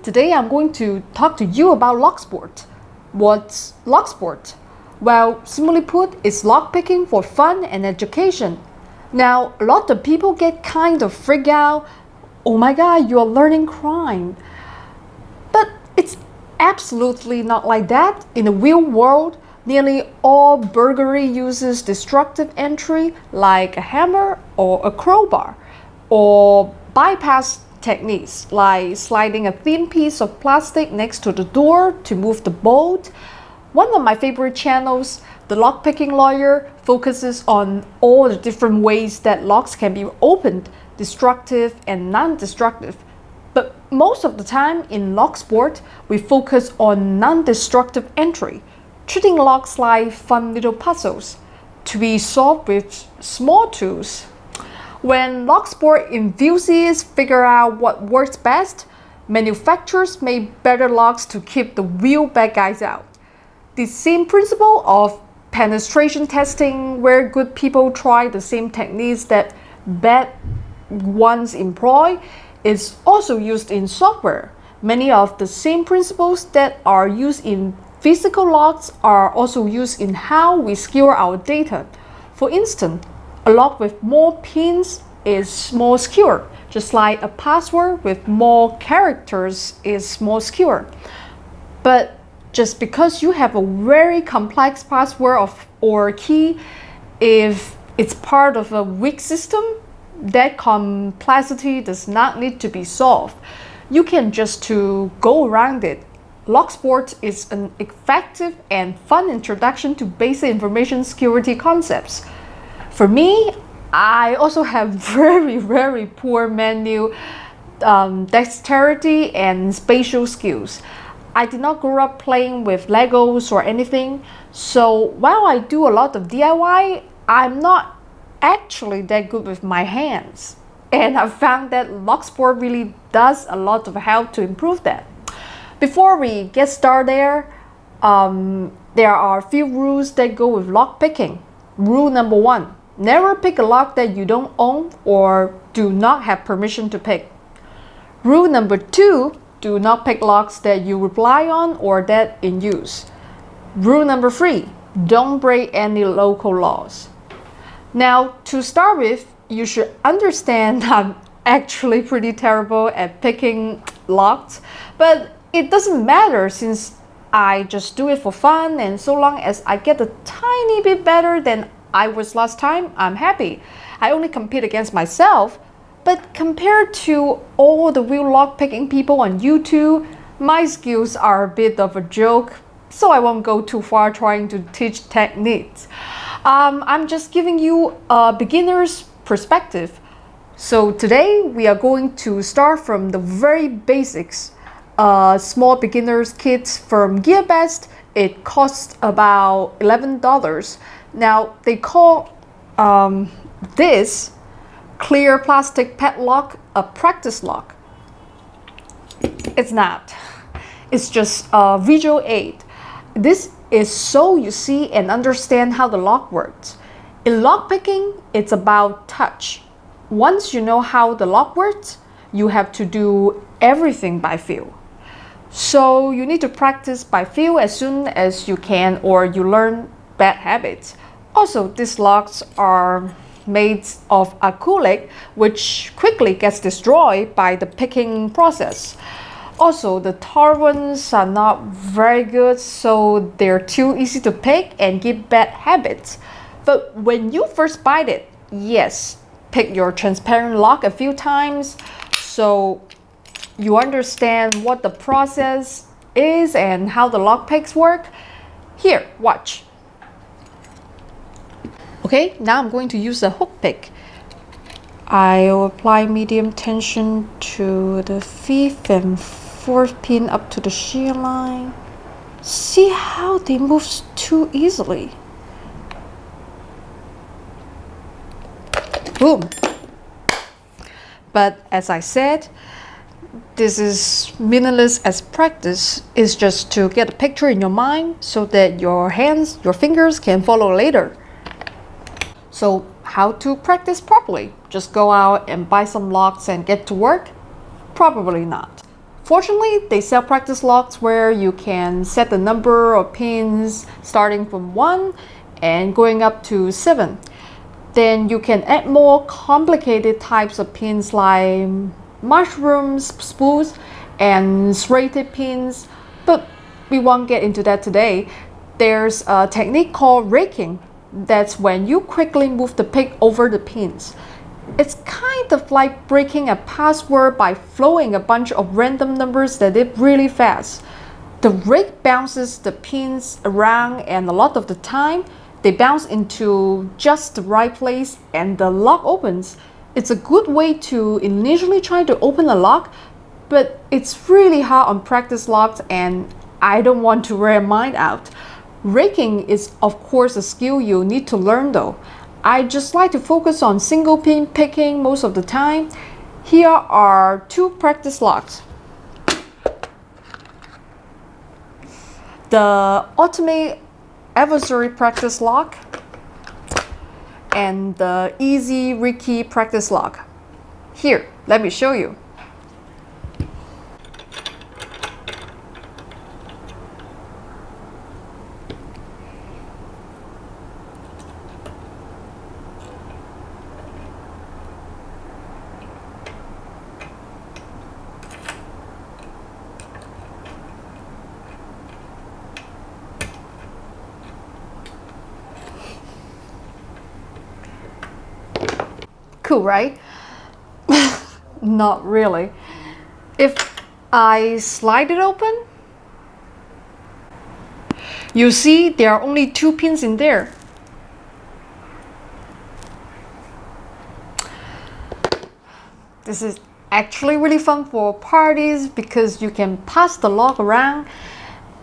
Today I'm going to talk to you about lock sport. What's lock sport? Well, simply put, it's lockpicking for fun and education. Now, a lot of people get kind of freaked out. Oh my God, you're learning crime. But it's absolutely not like that. In the real world, nearly all burglary uses destructive entry like a hammer or a crowbar, or bypass techniques like sliding a thin piece of plastic next to the door to move the bolt. One of my favorite channels, The Lockpicking Lawyer, focuses on all the different ways that locks can be opened, destructive and non-destructive. But most of the time in lock sport, we focus on non-destructive entry, treating locks like fun little puzzles to be solved with small tools. When lock sport enthusiasts figure out what works best, manufacturers make better locks to keep the real bad guys out. The same principle of penetration testing, where good people try the same techniques that bad ones employ, is also used in software. Many of the same principles that are used in physical locks are also used in how we secure our data. For instance, a lock with more pins is more secure, just like a password with more characters is more secure. But just because you have a very complex password or key, if it's part of a weak system, that complexity does not need to be solved. You can just to go around it. Lock sport is an effective and fun introduction to basic information security concepts. For me, I also have very poor manual dexterity and spatial skills. I did not grow up playing with Legos or anything, so while I do a lot of DIY, I'm not actually that good with my hands. And I found that lock sport really does a lot of help to improve that. Before we get started there are a few rules that go with lock picking. Rule number 1, never pick a lock that you don't own or do not have permission to pick. Rule number 2, do not pick locks that you rely on or that in use. Rule number 3, don't break any local laws. Now, to start with, you should understand I'm actually pretty terrible at picking locks, but it doesn't matter since I just do it for fun, and so long as I get a tiny bit better than I was last time, I'm happy. I only compete against myself, but compared to all the real lock-picking people on YouTube, my skills are a bit of a joke, so I won't go too far trying to teach techniques. I'm just giving you a beginner's perspective. So today we are going to start from the very basics. Small beginner's kits from GearBest. It costs about $11. Now they call this clear plastic padlock a practice lock. It's not. It's just a visual aid. This is so you see and understand how the lock works. In lockpicking, it's about touch. Once you know how the lock works, you have to do everything by feel. So you need to practice by feel as soon as you can, or you learn bad habits. Also, these locks are made of acrylic, which quickly gets destroyed by the picking process. Also, the tar ones are not very good, so they're too easy to pick and give bad habits. But when you first buy it, yes, pick your transparent lock a few times so you understand what the process is and how the lock picks work. Here, watch. Okay, now I'm going to use a hook pick. I'll apply medium tension to the 5th and 4th pin up to the shear line. See how they move too easily. Boom. But as I said, this is meaningless as practice. It's just to get a picture in your mind so that your hands, your fingers can follow later. So how to practice properly? Just go out and buy some locks and get to work? Probably not. Fortunately, they sell practice locks where you can set the number of pins starting from 1 and going up to 7. Then you can add more complicated types of pins like mushrooms, spools, and serrated pins, but we won't get into that today. There's a technique called raking. That's when you quickly move the pick over the pins. It's kind of like breaking a password by flowing a bunch of random numbers that dip really fast. The rake bounces the pins around, and a lot of the time they bounce into just the right place and the lock opens. It's a good way to initially try to open a lock, but it's really hard on practice locks and I don't want to wear mine out. Raking is of course a skill you need to learn though. I just like to focus on single pin picking most of the time. Here are 2 practice locks. The Ultimate Adversary practice lock and the Easy Ricky practice lock. Here, let me show you. Cool, right? Not really. If I slide it open, you see there are only 2 pins in there. This is actually really fun for parties because you can pass the lock around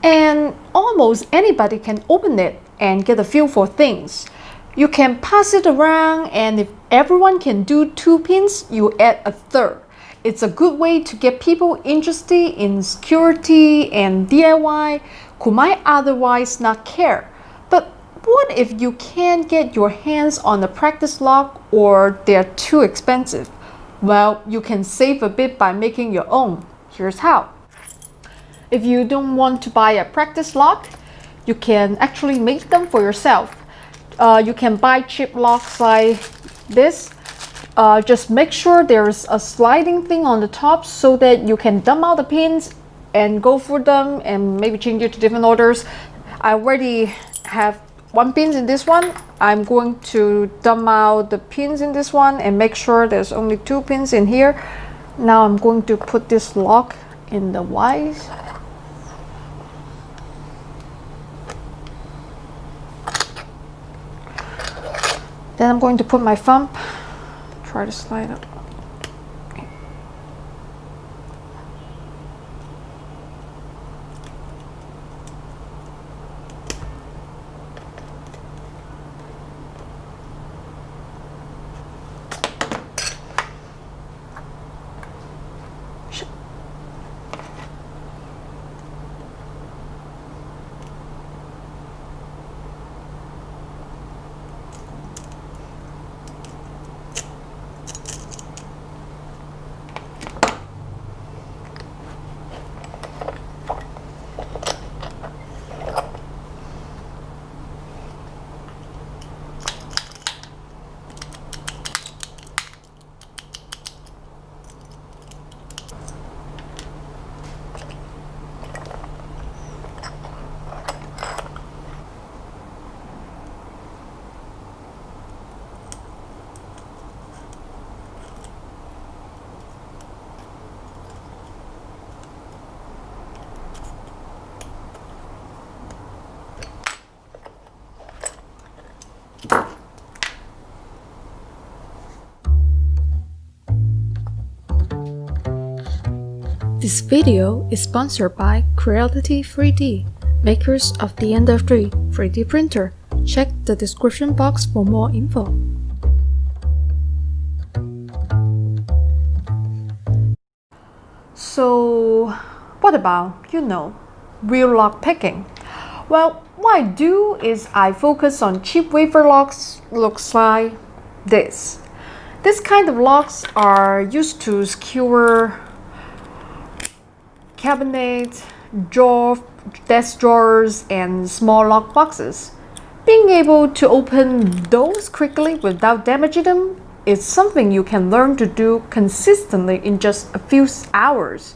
and almost anybody can open it and get a feel for things. You can pass it around, and if everyone can do 2 pins, you add a third. It's a good way to get people interested in security and DIY who might otherwise not care. But what if you can't get your hands on a practice lock or they're too expensive? Well, you can save a bit by making your own. Here's how. If you don't want to buy a practice lock, you can actually make them for yourself. You can buy cheap locks like this. Just make sure there's a sliding thing on the top so that you can dump out the pins and go through them and maybe change it to different orders. I already have 1 pin in this one. I'm going to dump out the pins in this one and make sure there's only 2 pins in here. Now I'm going to put this lock in the Y's. Then I'm going to put my thumb, try to slide up. This video is sponsored by Creality 3D, makers of the Ender 3 3D printer. Check the description box for more info. So, what about, real lock picking? Well, what I do is I focus on cheap wafer locks, looks like this. This kind of locks are used to secure cabinet, desk drawers, and small lock boxes. Being able to open those quickly without damaging them is something you can learn to do consistently in just a few hours.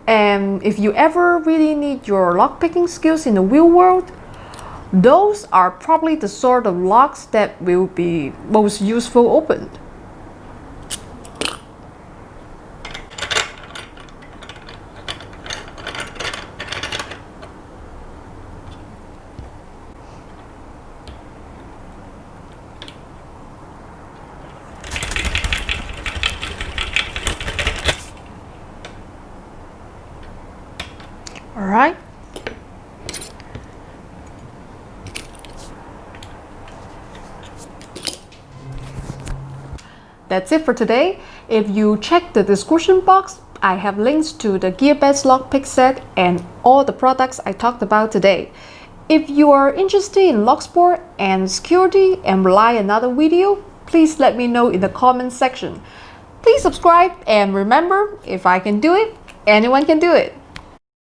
And if you ever really need your lockpicking skills in the real world, those are probably the sort of locks that will be most useful opened. All right. That's it for today. If you check the description box, I have links to the gearbest lockpick set and all the products I talked about today. If you are interested in lock sport and security and would like another video, please let me know in the comments section. Please subscribe and remember, if I can do it, anyone can do it.